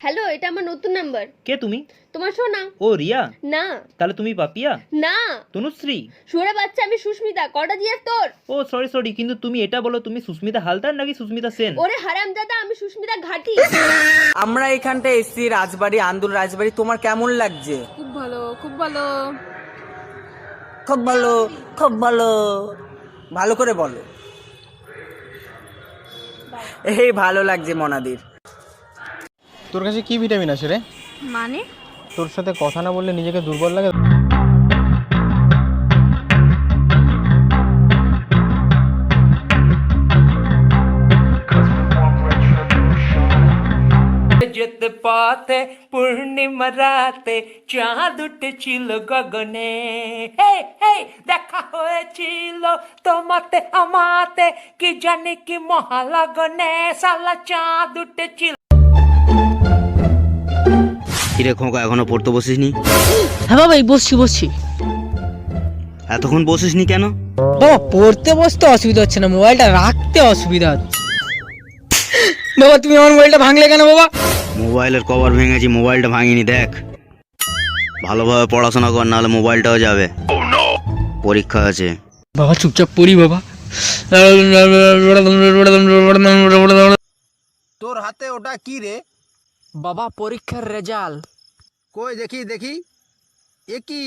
Hello, এটা আমার নতুন নাম্বার। কে তুমি? তোমার সোনা। ও রিয়া, না তাহলে তুমি পাপিয়া? না, তনুশ্রী? শুয়োরের বাচ্চা, আমি সুস্মিতা। কটা জিয়ার তোর? ও সরি, কিন্তু তুমি এটা বলো, তুমি সুস্মিতা হালদার নাকি সুস্মিতা সেন? ওরে হারামজাদা, আমি সুস্মিতা ঘাটি। আমরা এখানটা এসছি রাজবাড়ি, আন্দুল রাজবাড়ি। তোমার কেমন লাগছে? খুব ভালো, খুব ভালো। খুব ভালো, খুব ভালো। ভালো করে বলো। এই ভালো লাগছে মনাদির। তোর কাছে কি ভিটামিন আছে রে? মানে তোর সাথে কথা না বললে নিজেকে দুর্বল লাগে। যেতে পথে পূর্ণিমা রাতে চাঁদ উঠেছিল গগনে, হে হে দেখা হয়েছিল তোমাতে আমাতে, কি জানি কি মহালগনে, সালা চাঁদ উঠেছিল। কিরে খোকা, এখনো পড়তে বসিসনি? হ্যাঁ বাবা, এই বসছি। এতক্ষণ বসিসনি কেন? বাবা, পড়তে বসতে অসুবিধা হচ্ছে না, মোবাইলটা রাখতে অসুবিধা হচ্ছে। বাবা, তুমি আমার মোবাইলটা ভাঙলে কেন বাবা? মোবাইলের কভার ভেঙেছি, মোবাইলটা ভাঙিনি। দেখ, ভালোভাবে পড়াশোনা কর, নাহলে মোবাইলটাও যাবে। পরীক্ষা আছে। বাবা চুপচাপ পড়ি বাবা। তোর হাতে ওটা কি রে? বাবা পরীক্ষার রেজাল্ট। কই দেখি দেখি। এ কি?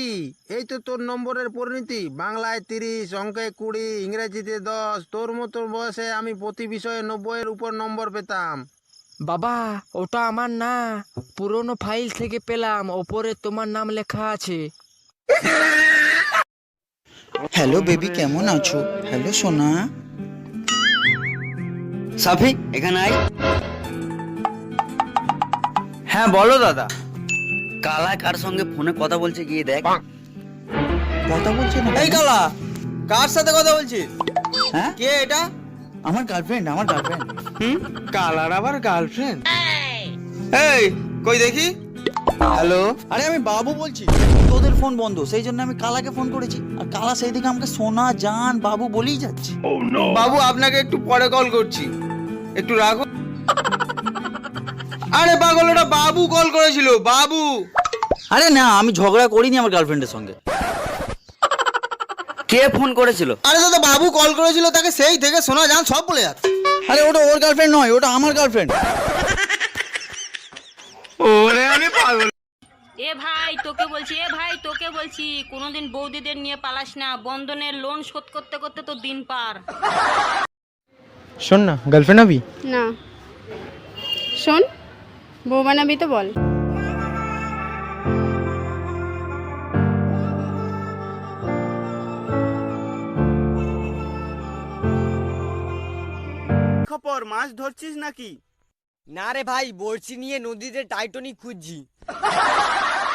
এই তো তোর নম্বরের পরিণতি। বাংলায় 30, অঙ্কে 20, ইংরেজিতে 10। তোর মতো বয়সে আমি প্রতি বিষয়ে 90-এর উপর নম্বর পেতাম। বাবা ওটা আমার না, পুরনো ফাইল থেকে পেলাম, ওপরে তোমার নাম লেখা আছে। হ্যালো বেবি, কেমন আছো? হ্যালো সোনা। সাফি, এখানে আয়। হ্যাঁ বলো দাদা। কালা কার সঙ্গে ফোনে কথা বলছে, গিয়ে দেখ। কথা বলছে না? এই কালা, কার সাথে কথা বলছিস? হ্যাঁ, কে এটা? আমার গার্লফ্রেন্ড। কালার আবার গার্লফ্রেন্ড? এই কই দেখি। হ্যালো। আরে আমি বাবু বলছি। তোদের ফোন বন্ধ, সেই জন্য আমি কালাকে ফোন করেছি। আর কালা সেই দিকে আমাকে সোনা জান বাবু বলেই যাচ্ছে। বাবু আপনাকে একটু পরে কল করছি, একটু রাখো। আরে পাগল, ওটা বাবু কল করেছিল, বাবু। আরে না, আমি ঝগড়া করিনি আমার গার্লফ্রেন্ডের সঙ্গে। কে ফোন করেছিল? আরে দাদা, বাবু কল করেছিল, তাকে সেই থেকে শোনা যান সব বলে যাচ্ছে। আরে ওটা ওর গার্লফ্রেন্ড নয়, ওটা আমার গার্লফ্রেন্ড। ওরে আমি পাগল। এ ভাই তোকে বলছি কোনোদিন বৌদিদের নিয়ে পালাস না, বন্ধনের লোন শোধ করতে করতে তো দিন পার। শোন না, গার্লফ্রেন্ড হবি? না শোন, বউ বানাবি তো বল। খবর, মাছ ধরছিস নাকি? না রে ভাই, বড়শি নিয়ে নদীতে টাইটনিক খুঁজছি।